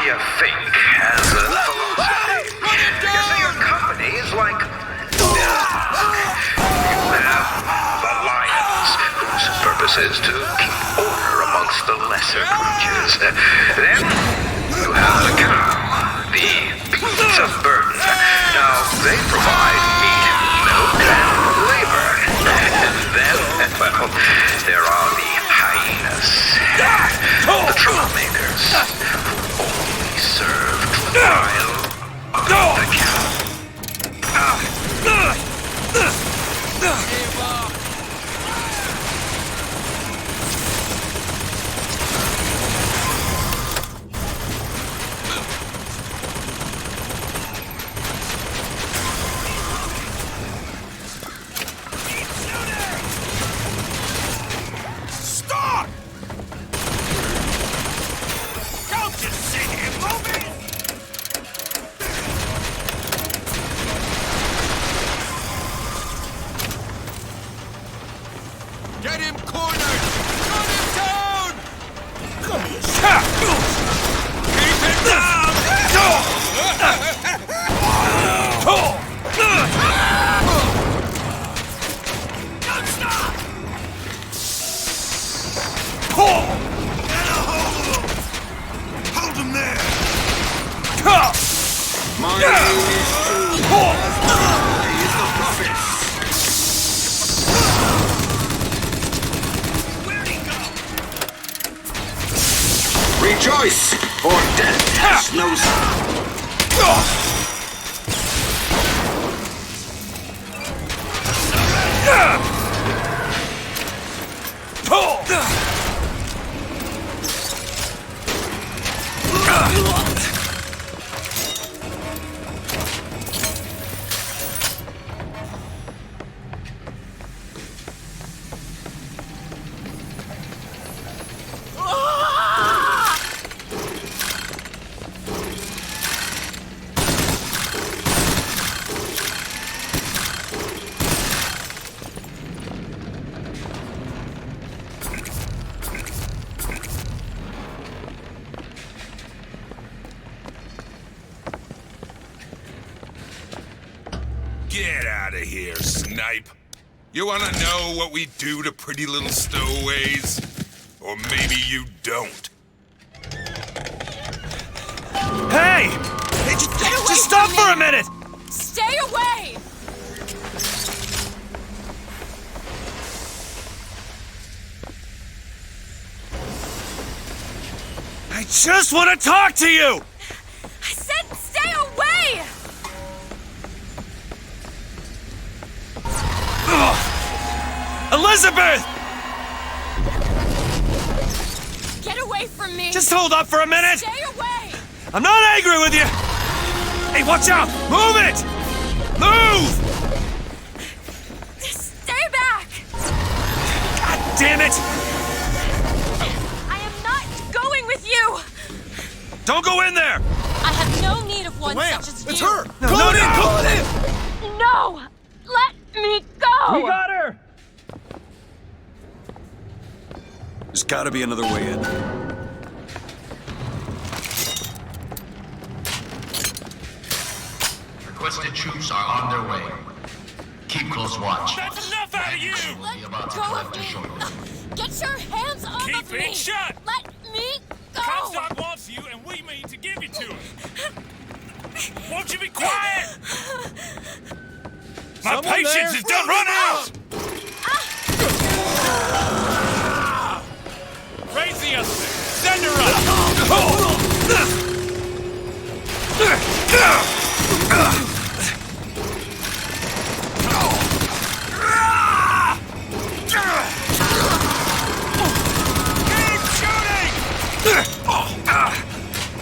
you think has a philosophy. You see, your company is like... You have the lions, whose purpose is to keep order amongst the lesser creatures. Then, you have the cow, the beasts of burden. Now, they provide meat, milk, and labor. And then, well, there are the hyenas, the troublemakers, who only serve to rile the cow. Stop! Don't just sit here, moving! Get him cornered! Cut him down! Come here, keep him down! Don't stop! Hold him there! My name is Where'd he go? Rejoice, for death has no Get out of here, snipe. You wanna know what we do to pretty little stowaways? Or maybe you don't. Hey! Just stop for a minute! Stay away! I just want to talk to you! I said stay away! Elizabeth! Get away from me! Just hold up for a minute! Stay away! I'm not angry with you! Hey, watch out! Move it! Move! Stay back! God damn it! I am not going with you! Don't go in there! I have no need of one such as you! It's her! No, Call it in! no. Call it in! No! Let me go! We got her! There's gotta be another way in. Requested troops are on their way. Keep close watch. That's enough out of you! Will be about to Go of collect me! shortly. Get your hands off Keep of me! it shut! Let me go! Comstock wants you, and we mean to give you to him. Won't you be quiet? My patience is done run out! Raise the other thing. Send her up! Keep shooting!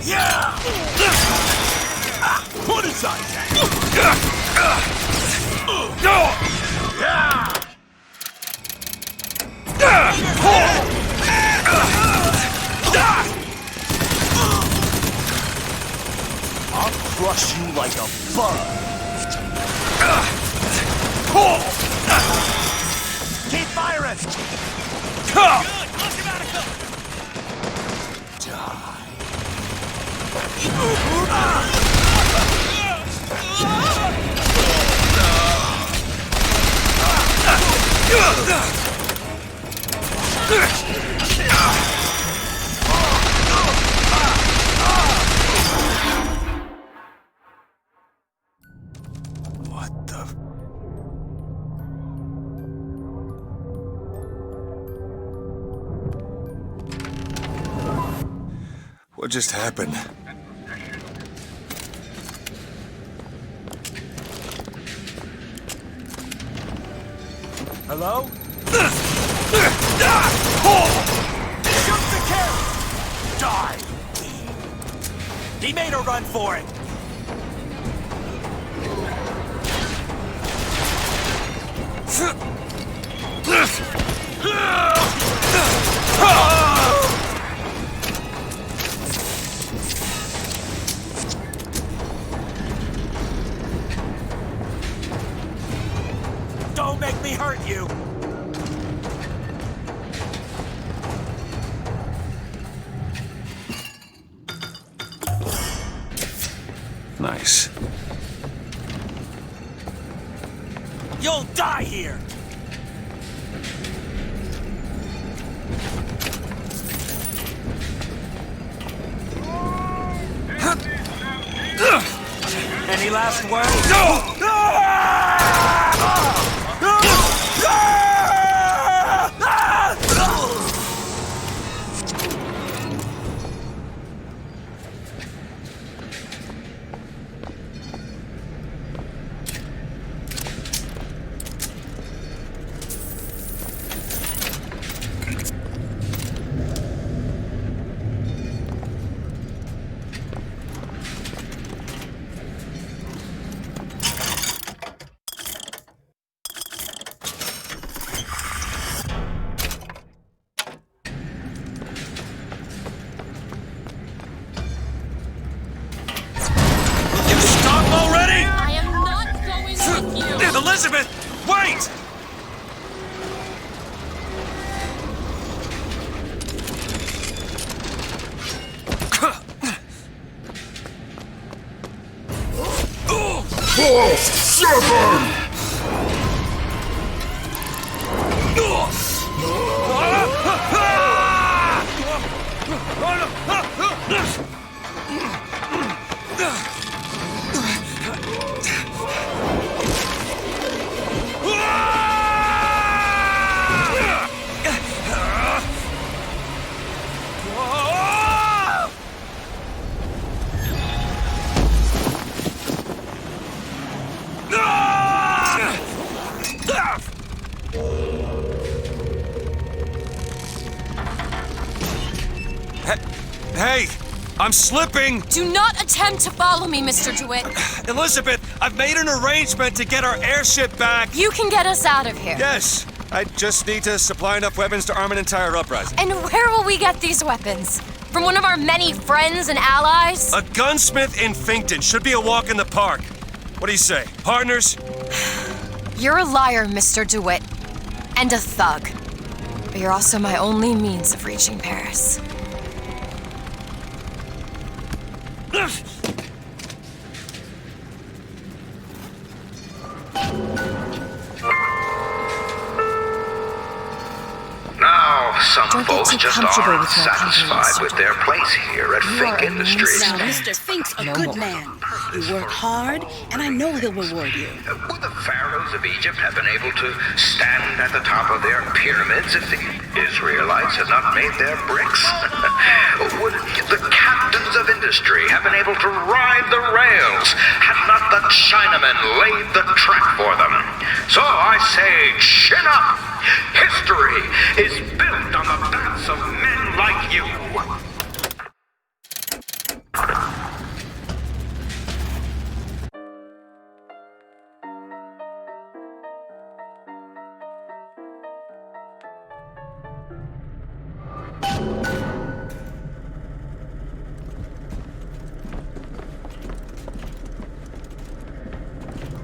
Yeah! Put aside that! I'll crush you like a bug. Keep firing! Good! Look him out of cover! Die. What the... What just happened? Hello? Shoot the carrot! Die! He made a run for it! Don't make me hurt you! Nice. You'll die here! Any last words? I am not going with you. Elizabeth, wait! Hey! I'm slipping! Do not attempt to follow me, Mr. DeWitt. Elizabeth, I've made an arrangement to get our airship back! You can get us out of here. Yes! I just need to supply enough weapons to arm an entire uprising. And where will we get these weapons? From one of our many friends and allies? A gunsmith in Finkton should be a walk in the park. What do you say? Partners? You're a liar, Mr. DeWitt. And a thug. But you're also my only means of reaching Paris. Now, some Don't get folks too just comfortable aren't with my company, satisfied Mr. with their place here at You are Fink a Industries. mean Now, Mr. Fink's a No good more. man. You work hard, and I know he'll reward you. Would the pharaohs of Egypt have been able to stand at the top of their pyramids if the Israelites had not made their bricks? Would the captains of industry have been able to ride the rails had not the Chinamen laid the track for them? So I say, chin up! History is built on the backs of men like you.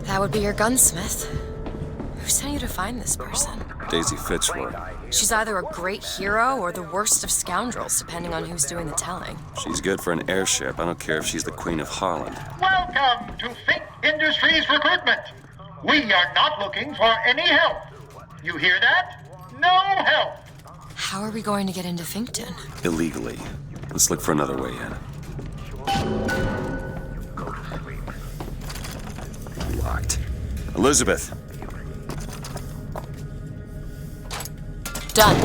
That would be your gunsmith. Who sent you to find this person? Daisy Fitzroy. She's either a great hero or the worst of scoundrels, depending on who's doing the telling. She's good for an airship. I don't care if she's the Queen of Harland. Welcome to Fink Industries Recruitment. We are not looking for any help. You hear that? No help. How are we going to get into Finkton? Illegally. Let's look for another way in. Locked. Elizabeth! Done.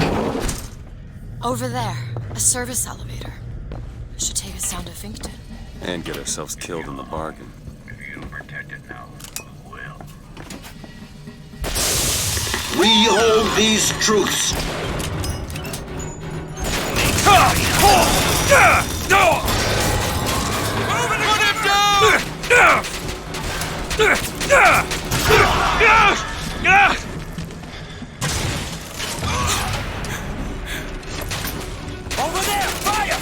Over there, a service elevator. Should take us down to Finkton. And get ourselves killed in the bargain. If you protect it now, who will? We hold these truths. Over there! Fire!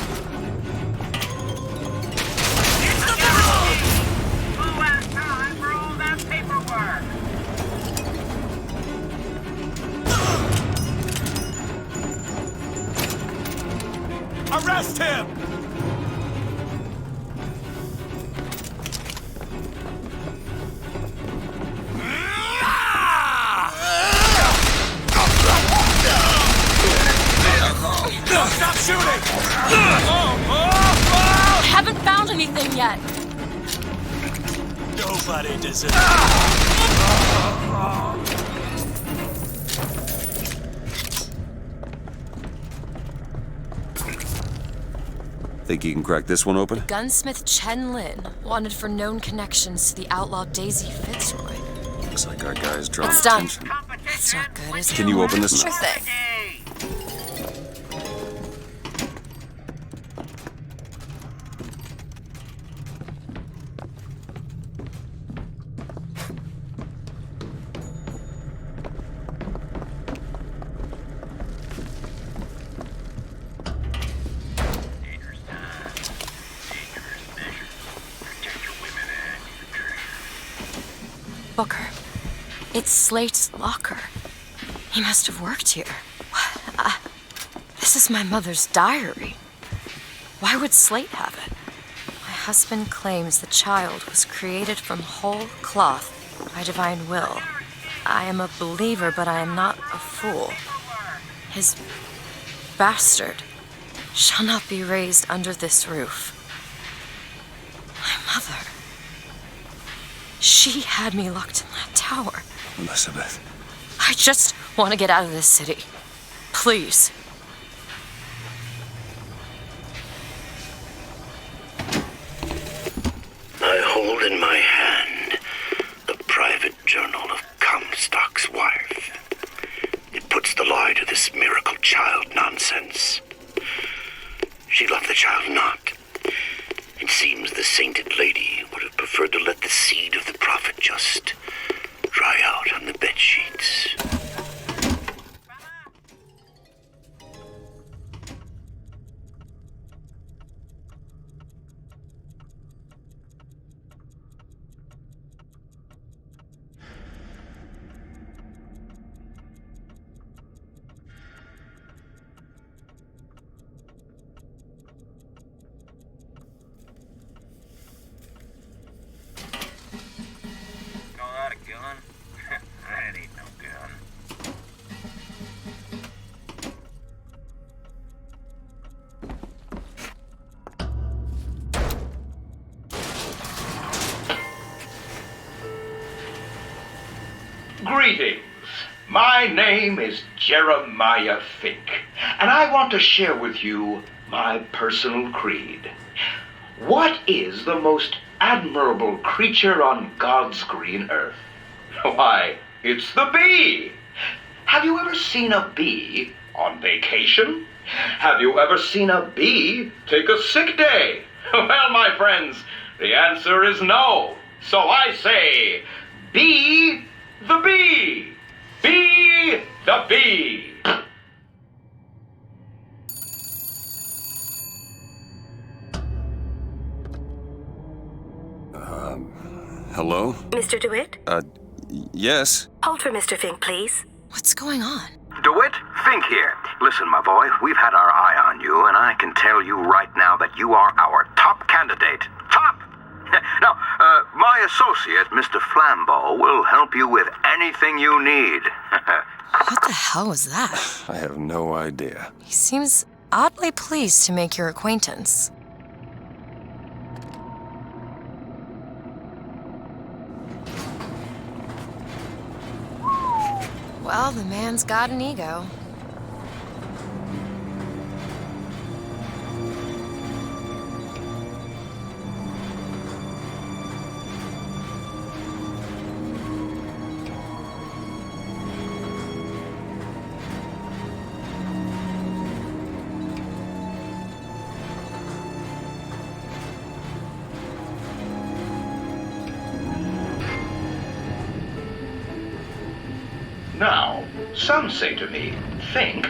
Who has time for all that paperwork? Arrest him! Stop shooting! Haven't found anything yet. Nobody deserves. Think you can crack this one open? Gunsmith Chen Lin, wanted for known connections to the outlaw Daisy Fitzroy. Looks like our guy's drawing It's done. attention. That's not good, is it? Can you open this? Sure thing. Dangerous time. Dangerous measures. Protect your women and your treasure. Booker. It's Slate's locker. He must have worked here. This is my mother's diary. Why would Slate have it? My husband claims the child was created from whole cloth by divine will. I am a believer, but I am not a fool. His bastard shall not be raised under this roof. My mother. She had me locked in that tower. Elizabeth. I just want to get out of this city. Please. I hold in my hand the private journal of Comstock's wife. It puts the lie to this miracle child nonsense. She loved the child not. It seems the sainted lady would have preferred to let the seed of the prophet just dry out on the bed sheets. Call that a gun? That ain't no gun. Greetings. My name is Jeremiah Fink, and I want to share with you my personal creed. What is the most admirable creature on God's green earth? Why, it's the bee. Have you ever seen a bee on vacation? Have you ever seen a bee take a sick day? Well, my friends, the answer is no. So I say, be the bee. Be the bee. Hello? Mr. DeWitt? Yes? Hold for Mr. Fink, please. What's going on? DeWitt, Fink here. Listen, my boy, we've had our eye on you, and I can tell you right now that you are our top candidate. Top! Now, my associate, Mr. Flambeau, will help you with anything you need. What the hell was that? I have no idea. He seems oddly pleased to make your acquaintance. Well, the man's got an ego. Now, some say to me, Fink,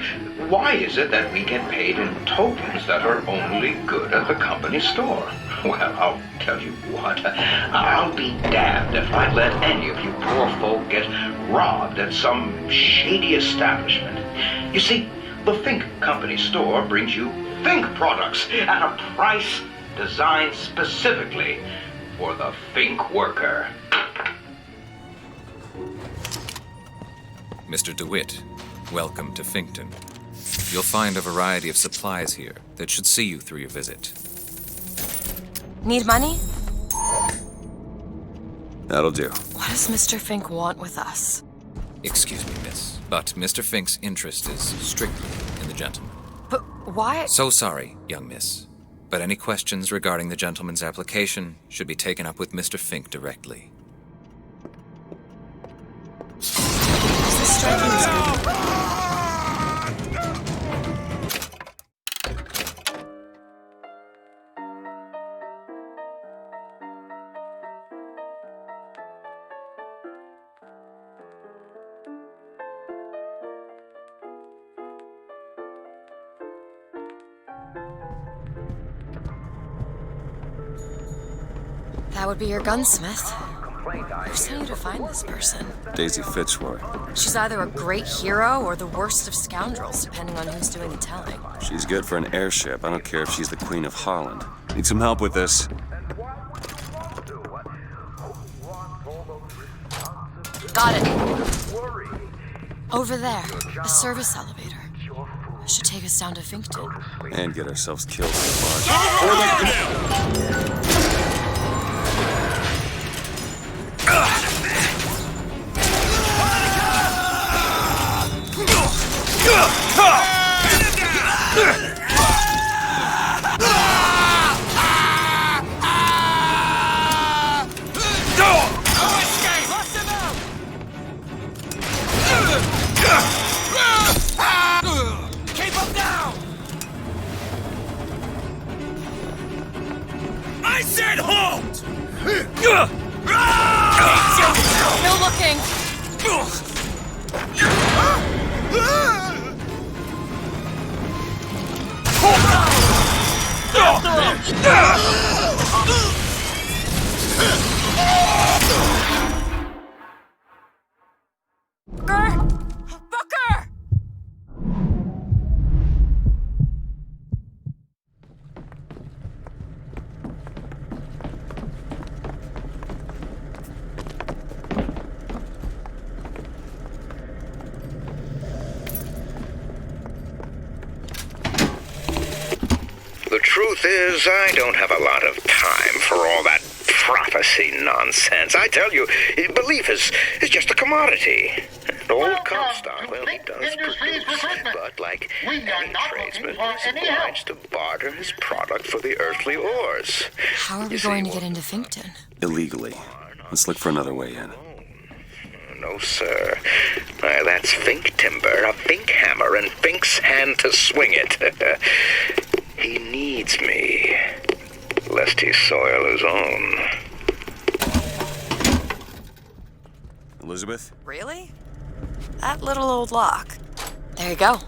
why is it that we get paid in tokens that are only good at the company store? Well, I'll tell you what, I'll be damned if I let any of you poor folk get robbed at some shady establishment. You see, the Fink company store brings you Fink products at a price designed specifically for the Fink worker. Mr. DeWitt, welcome to Finkton. You'll find a variety of supplies here that should see you through your visit. Need money? That'll do. What does Mr. Fink want with us? Excuse me, miss, but Mr. Fink's interest is strictly in the gentleman. But why? So sorry, young miss, but any questions regarding the gentleman's application should be taken up with Mr. Fink directly. This striking is good. That would be your gunsmith. Who sent you to find this person? Daisy Fitzroy. She's either a great hero or the worst of scoundrels, depending on who's doing the telling. She's good for an airship. I don't care if she's the Queen of Holland. Need some help with this? Got it. Over there, a service elevator. Should take us down to Finkton. And get ourselves killed in the bar. Keep him down! I said halt! No looking! Booker! The truth is, I don't have a lot of time for all that prophecy nonsense. I tell you, belief is just a commodity. An old Comstock, well, he does produce, but like any tradesman, he's obliged to barter his product for the earthly ores. How are we going to get into Finkton? Illegally. Let's look for another way in. No, sir. That's Fink timber, a Fink hammer, and Fink's hand to swing it. He needs me, lest he soil his own. Elizabeth? Really? That little old lock. There you go.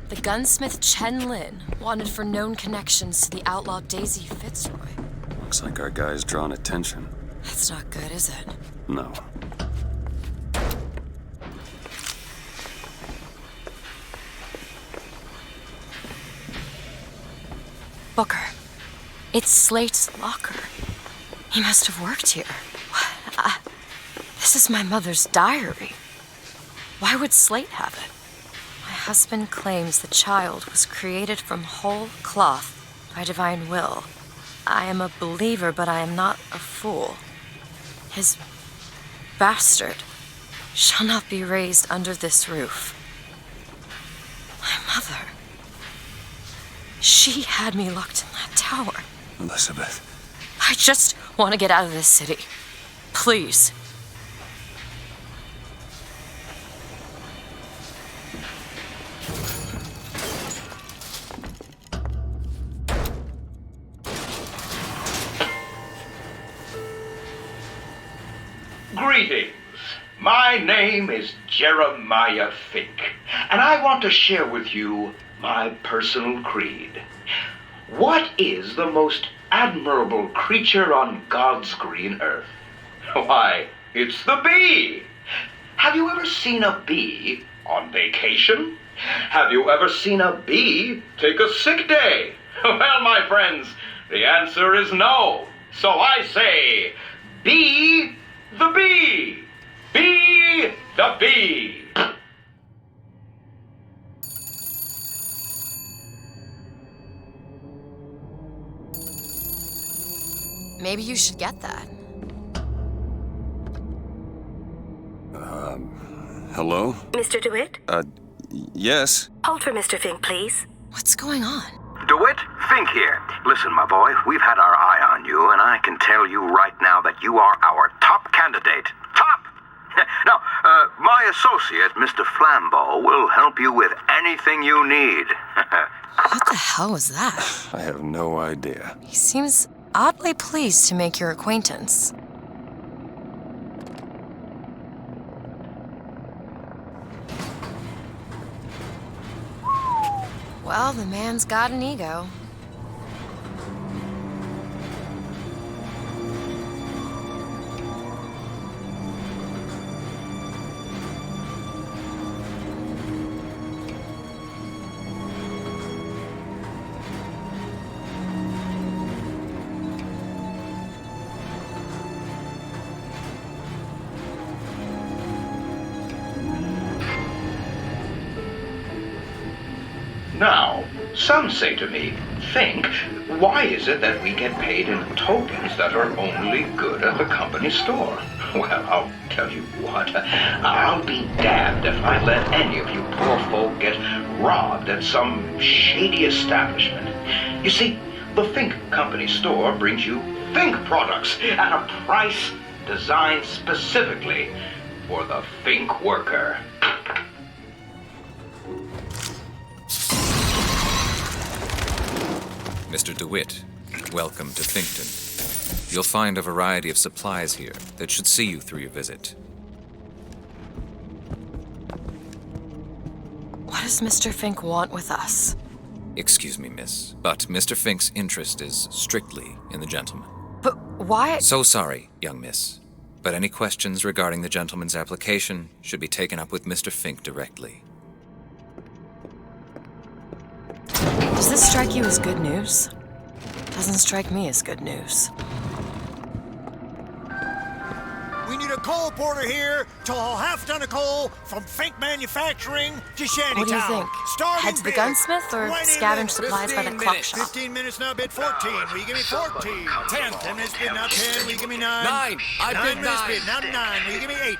The gunsmith Chen Lin, wanted for known connections to the outlaw Daisy Fitzroy. Looks like our guy's drawn attention. That's not good, is it? No. Booker, it's Slate's locker. He must have worked here. This is my mother's diary. Why would Slate have it? My husband claims the child was created from whole cloth by divine will. I am a believer, but I am not a fool. His bastard shall not be raised under this roof. My mother. She had me locked in that tower. Elizabeth. I just want to get out of this city. Please. Greetings. My name is Jeremiah Fink, and I want to share with you my personal creed. What is the most admirable creature on God's green earth? Why, it's the bee. Have you ever seen a bee on vacation? Have you ever seen a bee take a sick day? Well, my friends, the answer is no. So I say, be the bee. Be the bee. Maybe you should get that. Hello? Mr. DeWitt? Yes? Hold for Mr. Fink, please. What's going on? DeWitt, Fink here. Listen, my boy, we've had our eye on you, and I can tell you right now that you are our top candidate. Top! Now, my associate, Mr. Flambeau, will help you with anything you need. What the hell was that? I have no idea. He seems oddly pleased to make your acquaintance. Well, the man's got an ego. Now, some say to me, Fink, why is it that we get paid in tokens that are only good at the company store? Well, I'll tell you what, I'll be damned if I let any of you poor folk get robbed at some shady establishment. You see, the Fink Company store brings you Fink products at a price designed specifically for the Fink worker. Mr. DeWitt, welcome to Finkton. You'll find a variety of supplies here that should see you through your visit. What does Mr. Fink want with us? Excuse me, miss, but Mr. Fink's interest is strictly in the gentleman. But why? So sorry, young miss, but any questions regarding the gentleman's application should be taken up with Mr. Fink directly. Does this strike you as good news? Doesn't strike me as good news. We need a coal porter here to haul half ton of coal from Fink Manufacturing to Shantytown. What do you think? Starting Head to the bid, gunsmith or 20 scavenge minutes. supplies by the 15 clock minutes. shop? 15 minutes now, bid 14. Will you give me 14? 10. 10 minutes bid, now 10. Will you give me 9? 9. I 9 bid minutes 9. bid, now 9. Will you give me 8?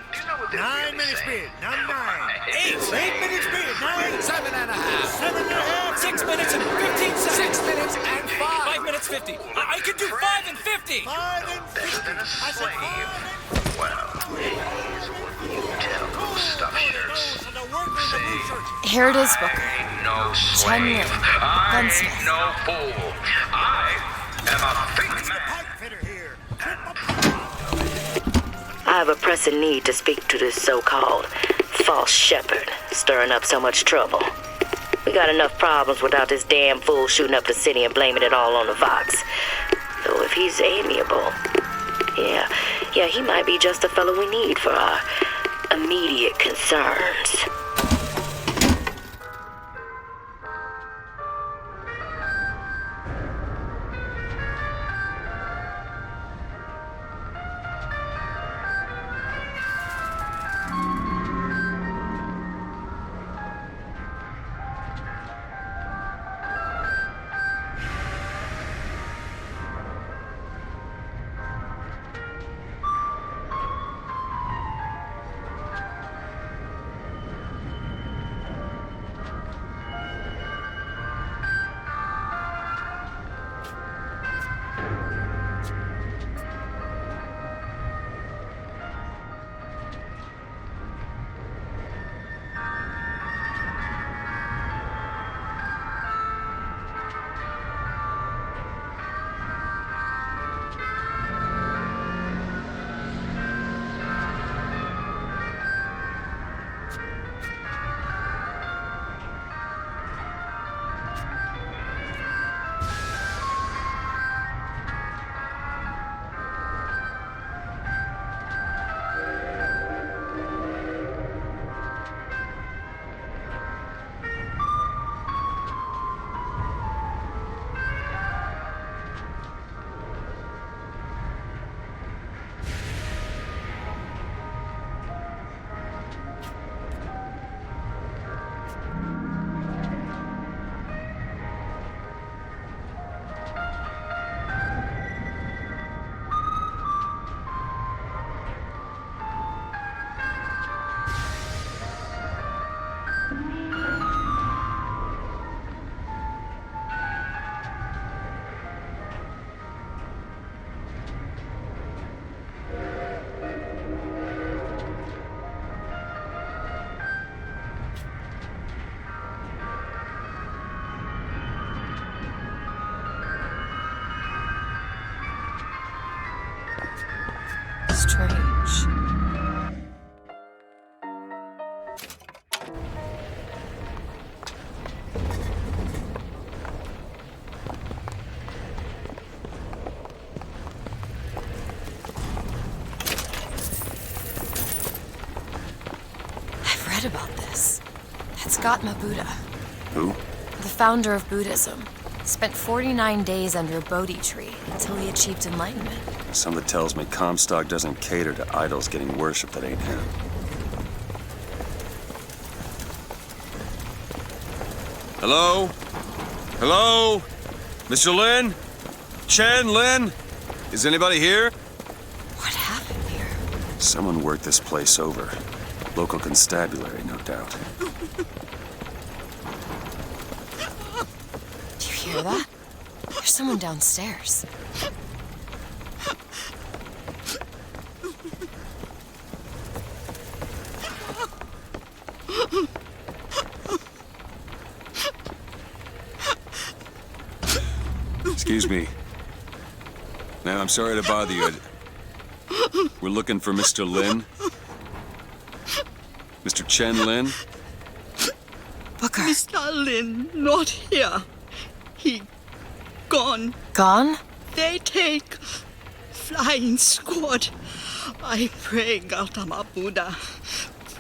9 minutes bid, now 9. 8 minutes bid, now 8. 7 and a half. 7 and a half. 6 minutes and 15 seconds. 6 minutes and 5. 5 minutes 50. I can do 5 and 50. 5 and 50. I said 5 and 50. Well, here's what you tell stuff shitters. Here it is, Booker. I ain't no 10 slave. minutes. I Gunsmith. ain't no fool. I am a Fink man. I have a pressing need to speak to this so-called false shepherd, stirring up so much trouble. We got enough problems without this damn fool shooting up the city and blaming it all on the Fox. Though if he's amiable, yeah, he might be just the fellow we need for our immediate concerns. Strange. I've read about this. That's Gautama Buddha. Who? The founder of Buddhism. Spent 49 days under a Bodhi tree until he achieved enlightenment. Something tells me Comstock doesn't cater to idols getting worshipped that ain't him. Hello? Hello? Mr. Lin? Chen, Lin? Is anybody here? What happened here? Someone worked this place over. Local constabulary, no doubt. Do you hear that? There's someone downstairs. Excuse me. Ma'am, I'm sorry to bother you. We're looking for Mr. Lin. Mr. Chen Lin. Booker. Mr. Lin, not here. He gone. Gone? They take flying squad. I pray, Gautama Buddha.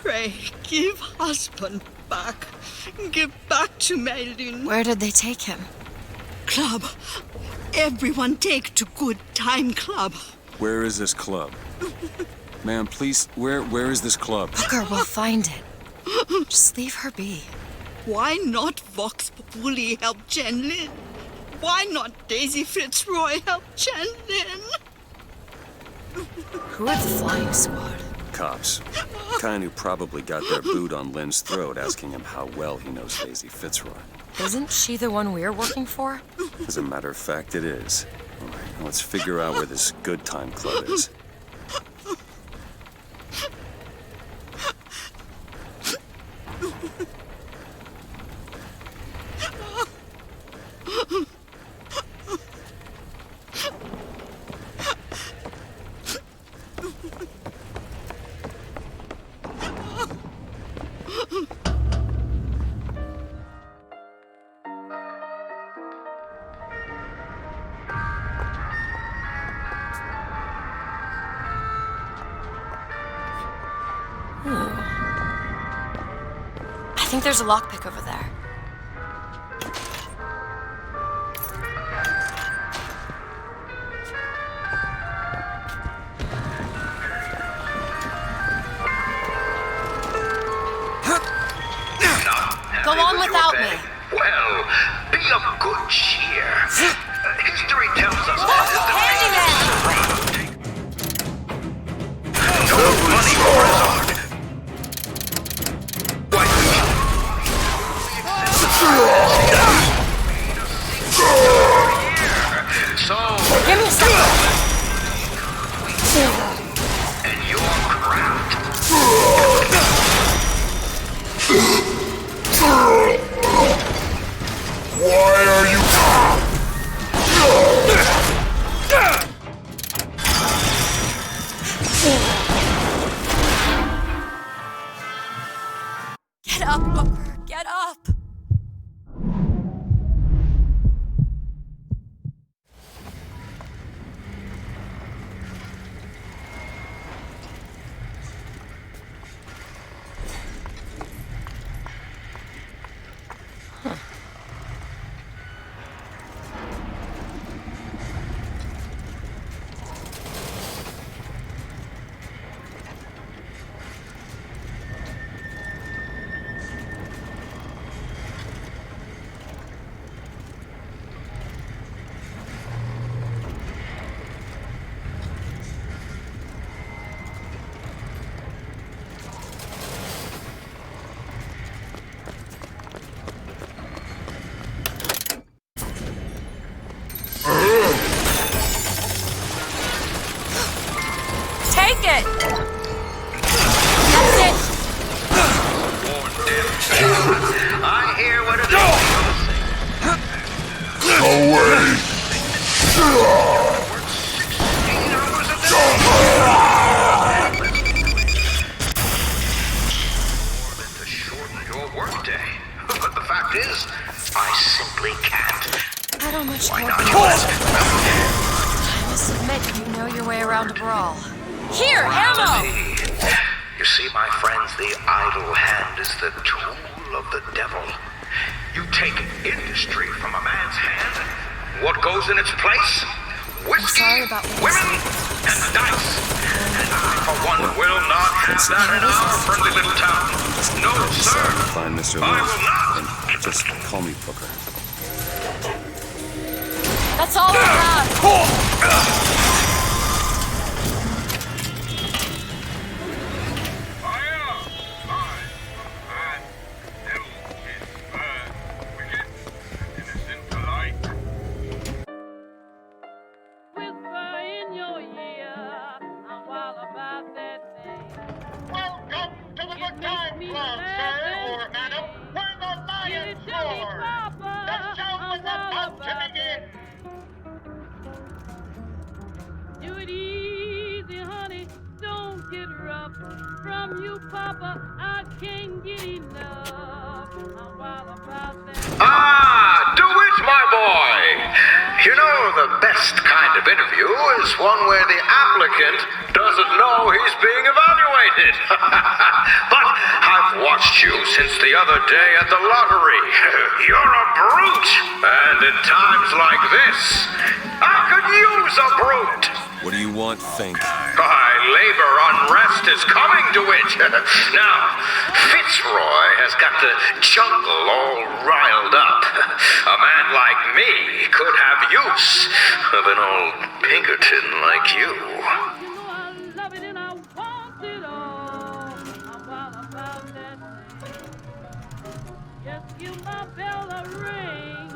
Pray, give husband back. Give back to Maylin. Where did they take him? Club. Everyone take to good time club. Where is this club? Ma'am, please, where is this club? Booker, we'll find it. Just leave her be. Why not Vox Populi help Chen Lin? Why not Daisy Fitzroy help Chen Lin? Who are the flying squad? Cops. Kind who probably got their boot on Lin's throat asking him how well he knows Daisy Fitzroy. Isn't she the one we're working for? As a matter of fact, it is. All right, now let's figure out where this good time club is. think there's a lockpick over there. Go on without me. Well, be of good cheer. History tells us that no money for his art. So, give me a second. And your craft. Why are you... Get up, Booker. Get up. Take it! That's it! I hear what it is. Away! To shorten your workday. But the fact is, I simply can't. I don't much Why care not? for You you. ask. I must admit, you know your way around a brawl. Here, ammo! You see, my friends, the idle hand is the tool of the devil. You take industry from a man's hand, what goes in its place? Whiskey, women, and dice. And I, for one, will not have that in our friendly little town. No, sir. Find Mr. I will not. And just call me Booker. That's all I have. Welcome to the Good Time Club, sir or madam, where the lions roar. The show is about to begin. Do it easy, honey. Don't get rough. From you, Papa, I can't get enough. I'm wild about that. Ah, do it, my boy. You know, the best kind of interview is one where the applicant doesn't know he's being evaluated. But I've watched you since the other day at the lottery. You're a brute. And in times like this, I could use a brute. What do you want, Fink? Labor unrest is coming to it. Now, Fitzroy has got the jungle all riled up. A man like me could have use of an old Pinkerton like you. Just give my bell a ring.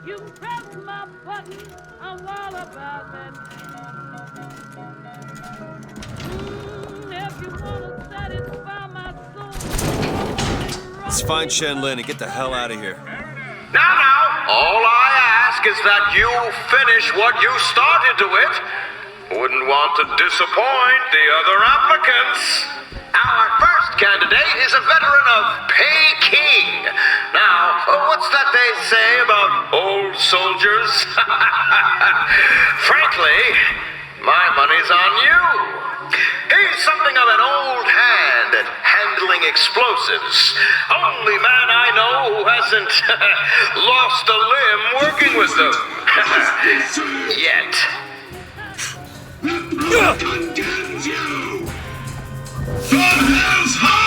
You press my button. I'm wild about that. If you wanna satisfy my soul. Let's find Shen Lin and get the hell out of here. Now, all I ask is that you finish what you started to it. Wouldn't want to disappoint the other applicants. Our first candidate is a veteran of Peking. Now, what's that they say about old soldiers? Frankly, my money's on you. He's something of an old hand at handling explosives. Only man I know who hasn't lost a limb working with them. Yet. Condemns you! From hell's heart!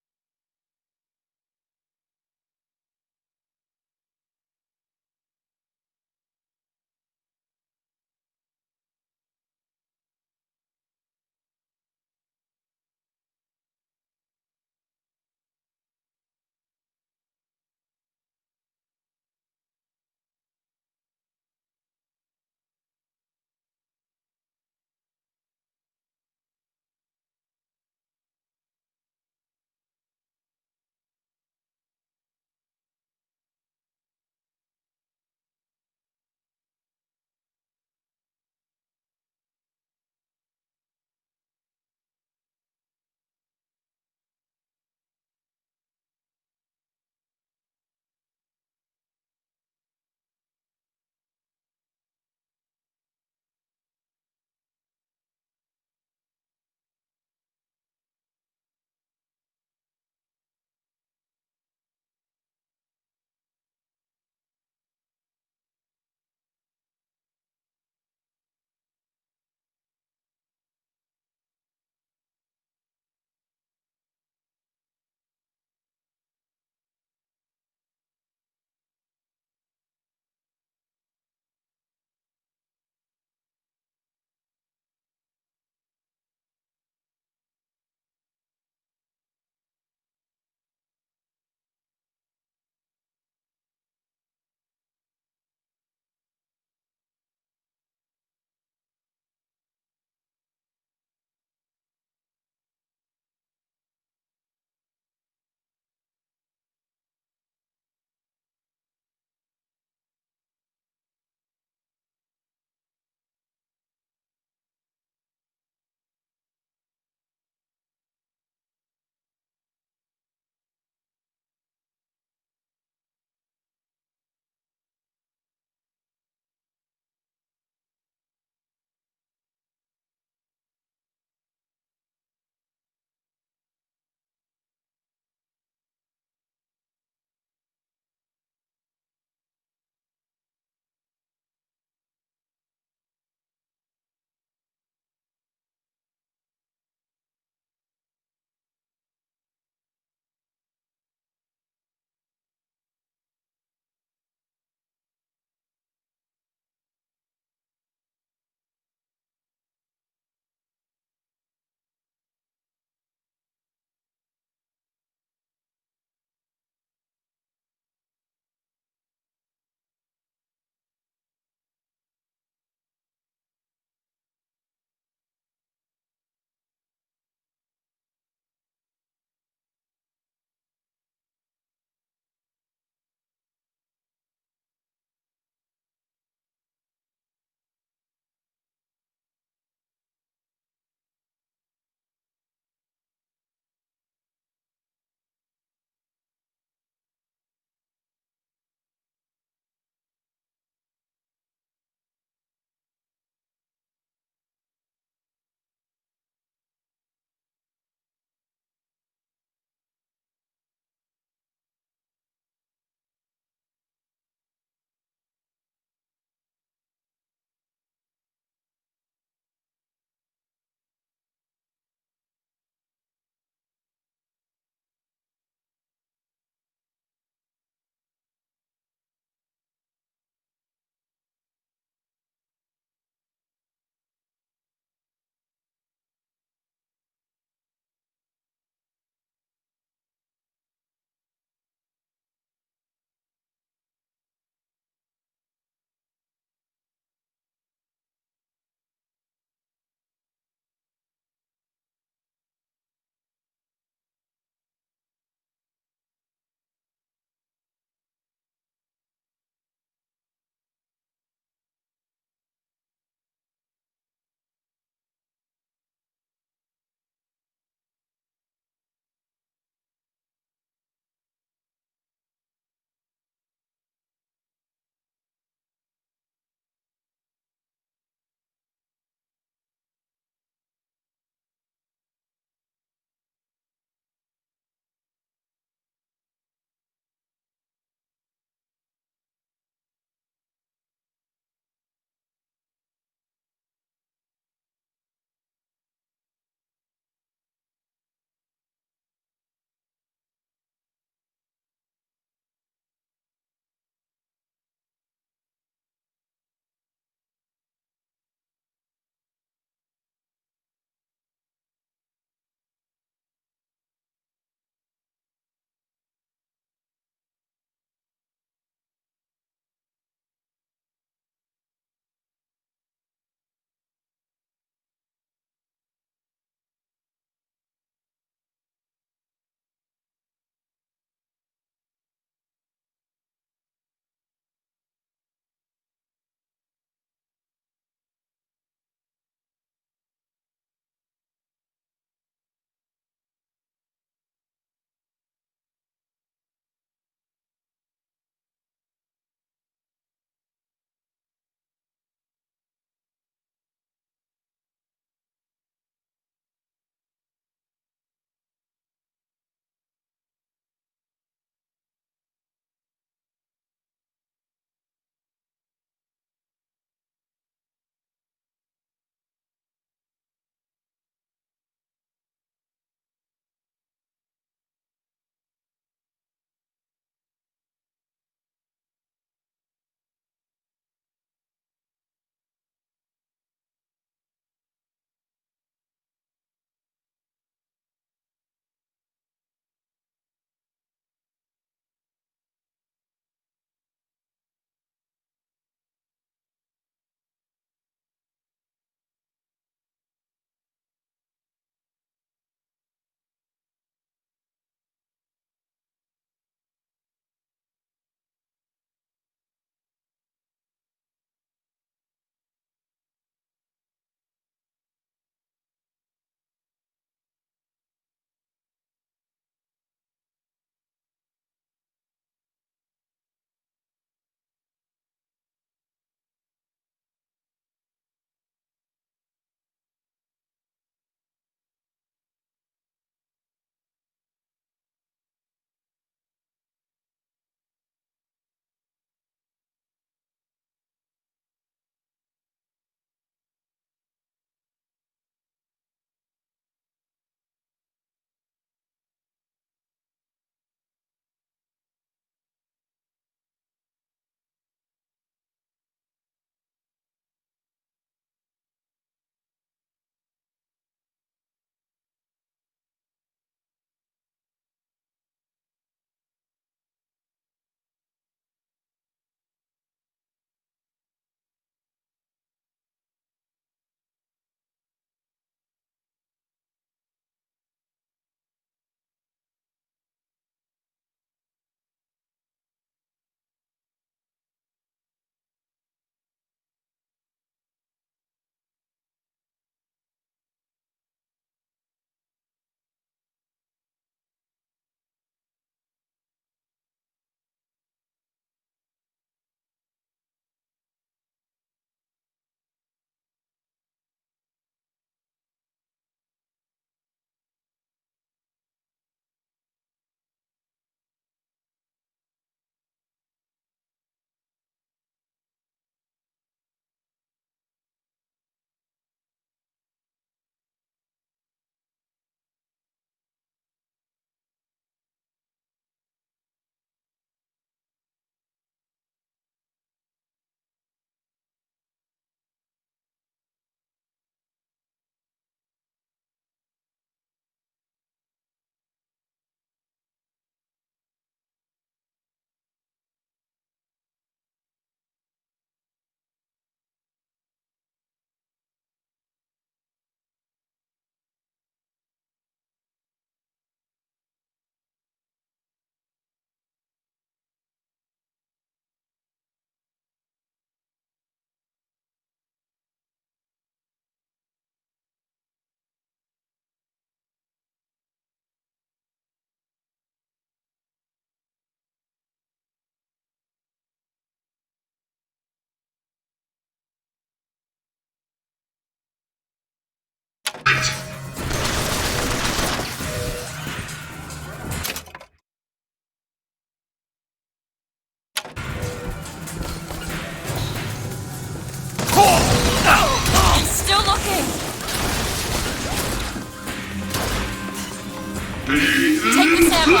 Take this ammo.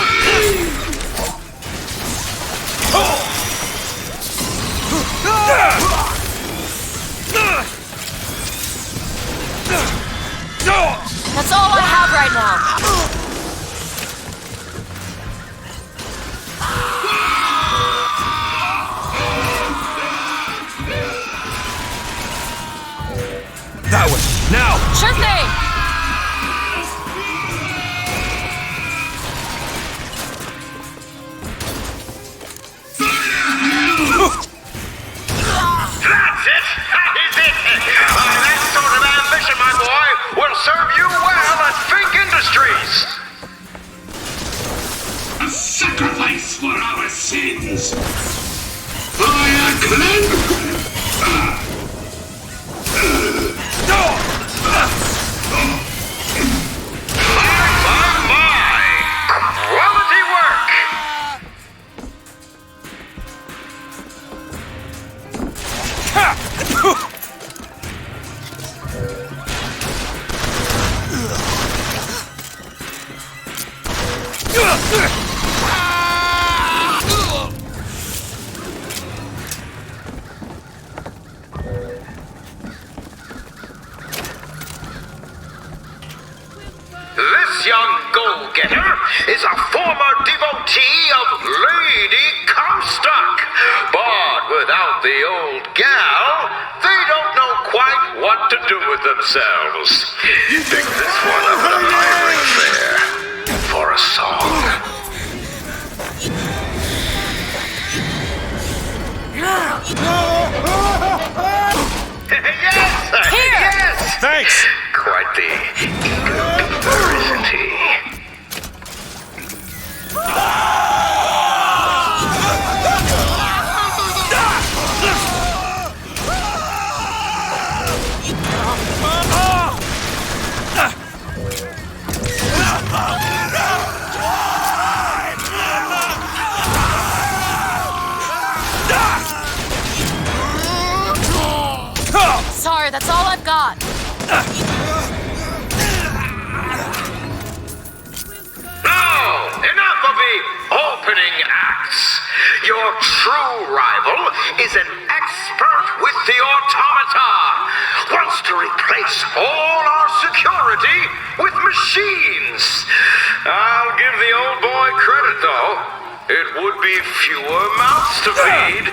That's all I have right now. That way, now! Sure thing! That's it! That is it! That sort of ambition, my boy, will serve you well at Fink Industries! A sacrifice for our sins! Fire cleanse! My! Quality work! This young goal-getter is a former devotee of Lady Comstock. But without the old gal, they don't know quite what to do with themselves. Pick this one up at a hiring fair for a song. Yes! Here! Yes! Thanks! Quite the eager beaver, isn't he? Sorry, that's all I've got. Now, enough of the opening acts. Your true rival is an expert with the automata. Wants to replace all our security with machines. I'll give the old boy credit, though. It would be fewer mouths to feed.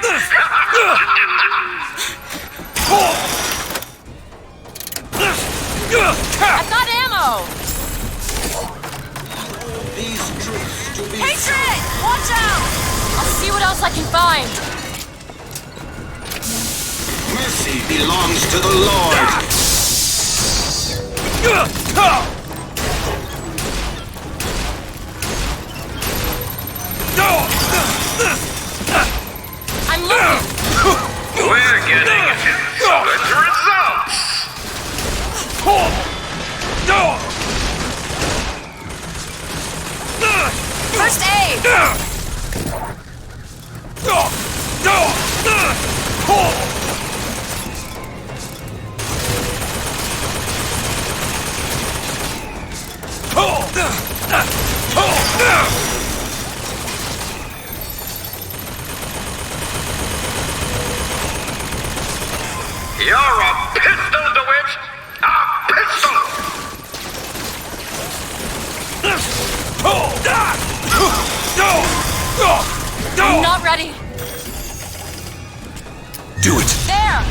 I've got ammo! Hatred! Watch out! I'll see what else I can find. Mercy belongs to the Lord! I'm looking! We're getting solid results. First aid! You're a pistol, DeWitt! A pistol! I'm not ready. Do it! There!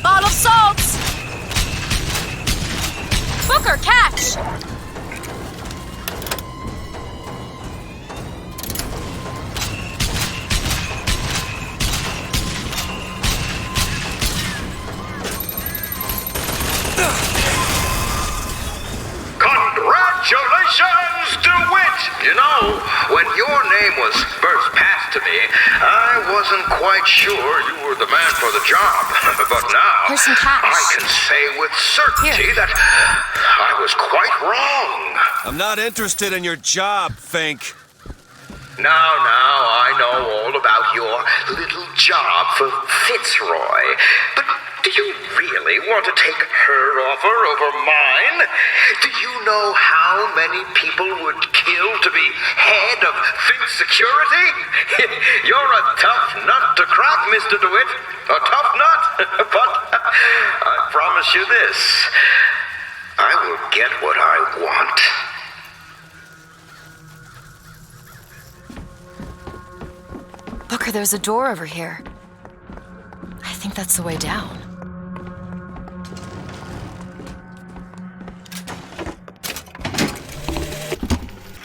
Bottle salts! Booker, catch! Congratulations, DeWitt! You know, when your name was first passed to me, I wasn't quite sure you were the man for the job. But now, Here's some cash. I can say with certainty that I was quite wrong. I'm not interested in your job, Fink. Now, I know all about your little job for Fitzroy. But Do you really want to take her offer over mine? Do you know how many people would kill to be head of Fink Security? You're a tough nut to crack, Mr. DeWitt. A tough nut. But I promise you this. I will get what I want. Booker, there's a door over here. I think that's the way down.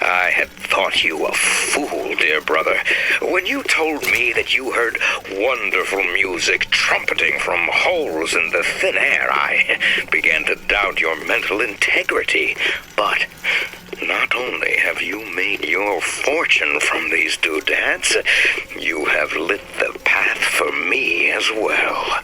I had thought you a fool, dear brother, when you told me that you heard wonderful music trumpeting from holes in the thin air. I began to doubt your mental integrity. But not only have you made your fortune from these doodads, you have lit the path for me as well.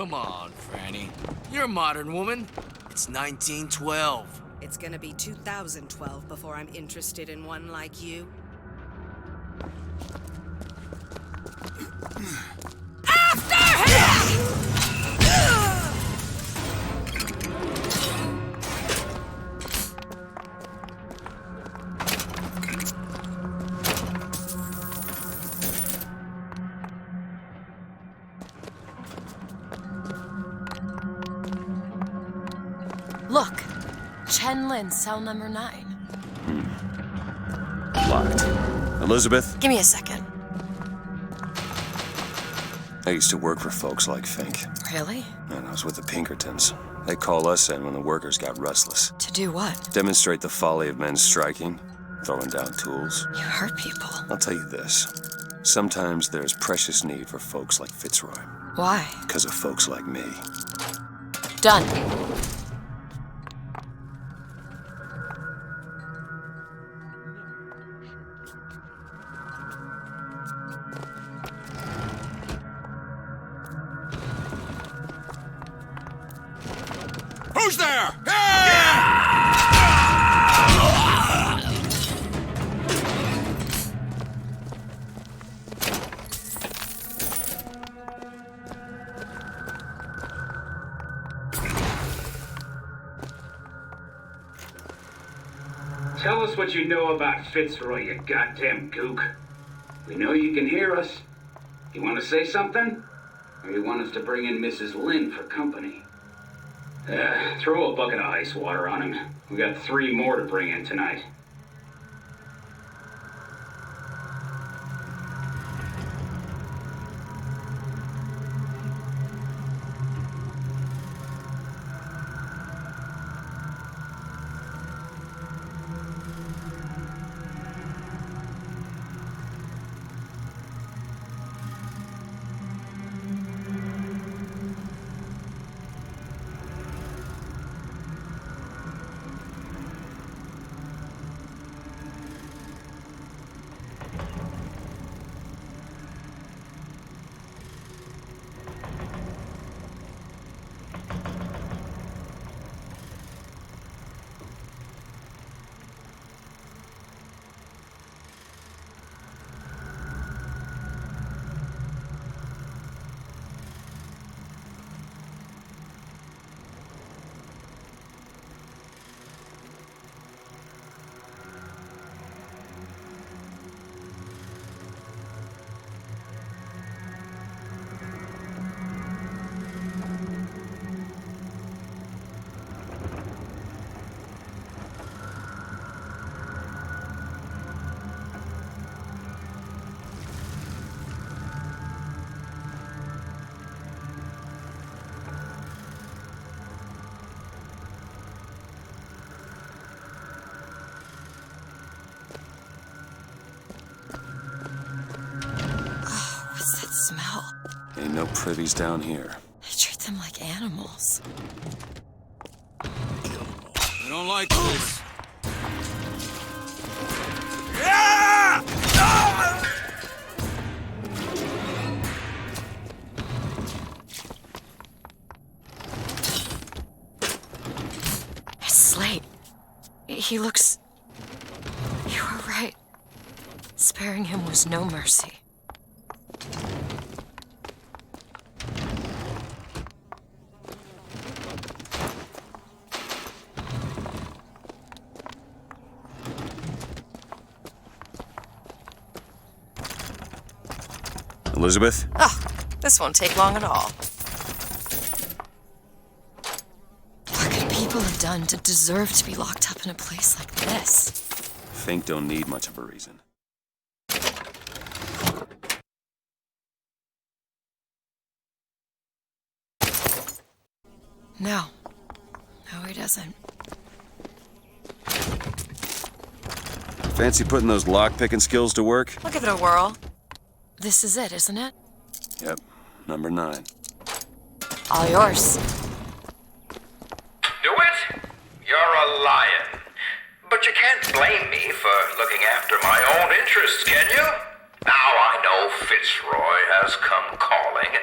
come on, Franny. You're a modern woman. It's 1912. It's gonna be 2012 before I'm interested in one like you. Look, Chen Lin, cell number 9. Locked. Elizabeth? Give me a second. I used to work for folks like Fink. Really? And I was with the Pinkertons. They call us in when the workers got restless. To do what? Demonstrate the folly of men striking, throwing down tools. You hurt people. I'll tell you this. Sometimes there's precious need for folks like Fitzroy. Why? Because of folks like me. Done. Who's there? Tell us what you know about Fitzroy, you goddamn gook. We know you can hear us. You want to say something? Or you want us to bring in Mrs. Lynn for company? Throw a bucket of ice water on him. We got 3 more to bring in tonight. Smell. Ain't no privies down here. They treat them like animals. I don't like this. It's Slate. He looks... You were right. Sparing him was no mercy. Elizabeth? Oh, this won't take long at all. What could people have done to deserve to be locked up in a place like this? Fink don't need much of a reason. No. No, he doesn't. Fancy putting those lock-picking skills to work? I'll give it a whirl. This is it, isn't it? Yep, number 9. All yours. Do it? You're a lion. But you can't blame me for looking after my own interests, can you? Now I know Fitzroy has come calling.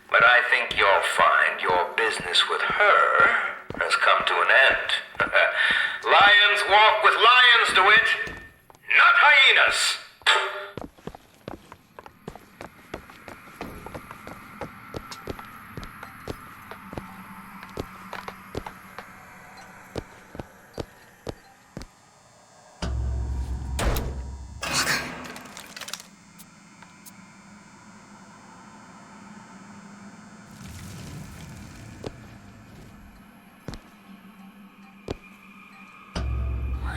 But I think you'll find your business with her has come to an end. Lions walk with lions, DeWitt, not hyenas.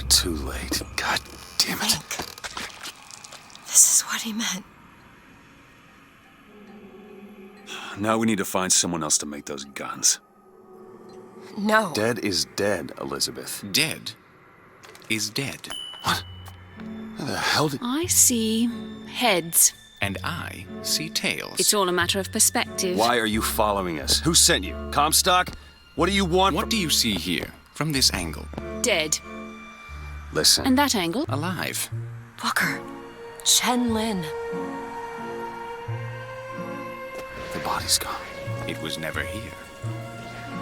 Too late. God damn it. This is what he meant. Now we need to find someone else to make those guns. No. Dead is dead, Elizabeth. Dead is dead. What? How the hell did... I see heads. And I see tails. It's all a matter of perspective. Why are you following us? Who sent you? Comstock? What do you want? What do you see here, from this angle? Dead. Listen. And that angle? Alive. Booker. Chen Lin. The body's gone. It was never here.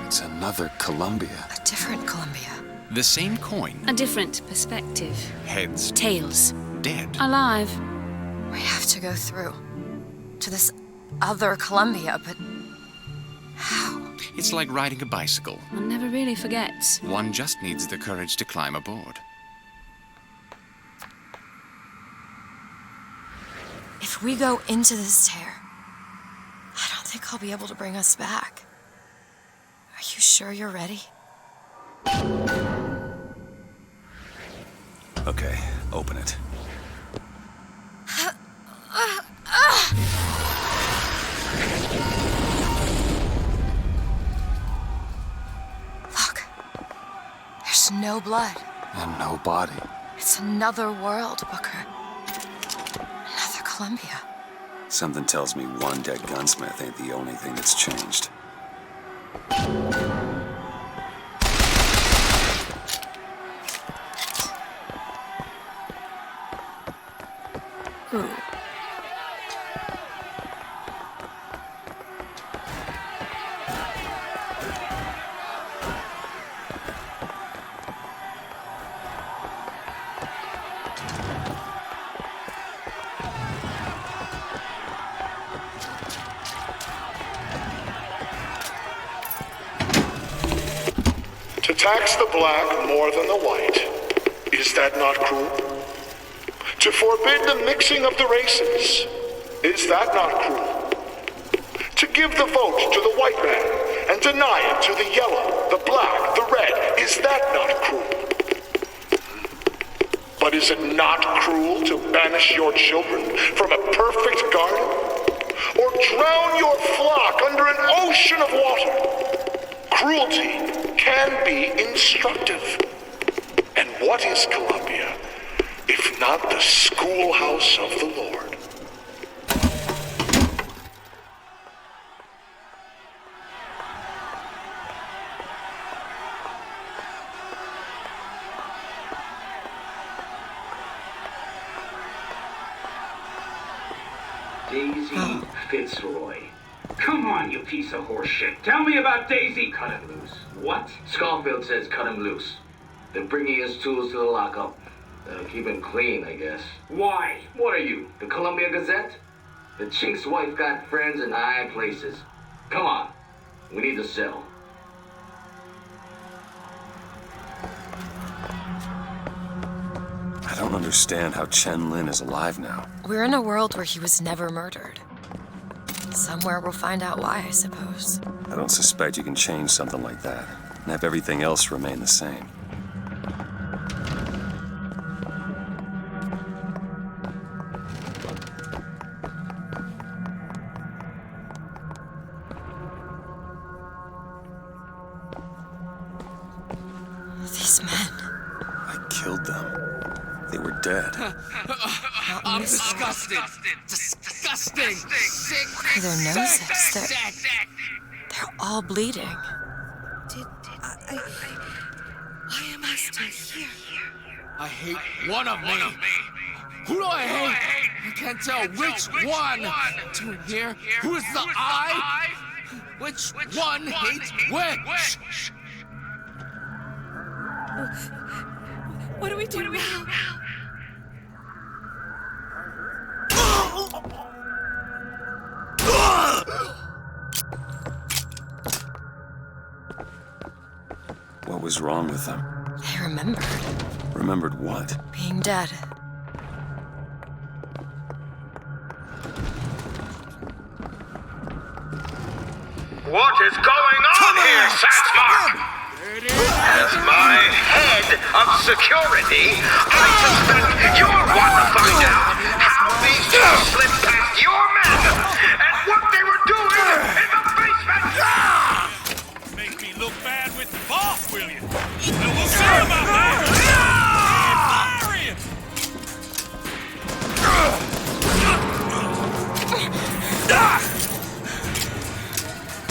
It's another Columbia. A different Columbia. The same coin. A different perspective. Heads. Tails. Dead. Alive. We have to go through to this other Columbia, but how? It's like riding a bicycle. One never really forgets. One just needs the courage to climb aboard. If we go into this tear, I don't think I'll be able to bring us back. Are you sure you're ready? Okay, open it. Look. There's no blood. And no body. It's another world, Booker. Another Columbia. Something tells me one dead gunsmith ain't the only thing that's changed. Ooh. To tax the black more than the white, is that not cruel? To forbid the mixing of the races, is that not cruel? To give the vote to the white man and deny it to the yellow, the black, the red, is that not cruel? But is it not cruel to banish your children from a perfect garden? Or drown your flock under an ocean of water? Cruelty can be instructive. And what is Columbia, if not the schoolhouse of the Lord? Daisy Fitzroy. Come on, you piece of horse shit. Tell me about Daisy. Cut him loose. What? Schofield says cut him loose. They're bringing his tools to the lockup. That'll keep him clean, I guess. Why? What are you, the Columbia Gazette? The chink's wife got friends in high places. Come on. We need to settle. I don't understand how Chen Lin is alive now. We're in a world where he was never murdered. Somewhere we'll find out why, I suppose. I don't suspect you can change something like that and have everything else remain the same. These men. I killed them. They were dead. I'm disgusted. Disgusting. Sick. Look at their noses. Sick. They're all bleeding. Why am I still here? I hate one of me. Who do I hate? I can't tell which one. Two in here. Who is the I? Which one hates which? What do we do now? What was wrong with them? They remembered. Remembered what? Being dead. What is going on here, Satsmark? As my head of security, I suspect you're one to find out how these two slipped past your men and what they were doing in the basement! Make me look bad with the boss, will you? Well, we'll see about that!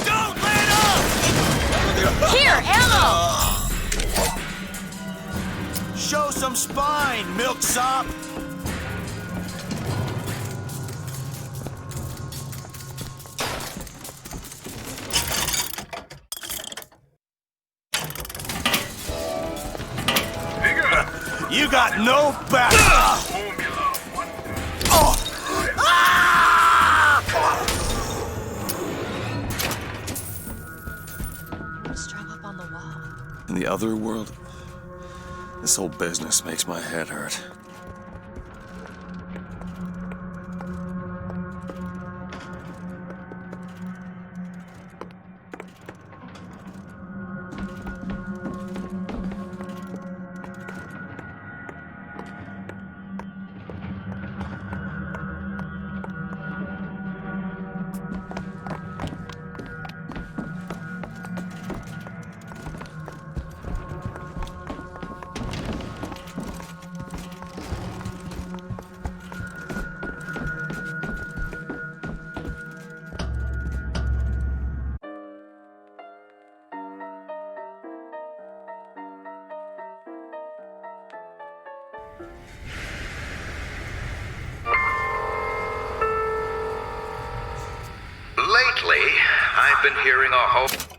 Don't let up! Here, ammo! Show some spine, milksop! You got no back! Strung up on the wall. In the other world, this whole business makes my head hurt. Lately, I've been hearing a whole...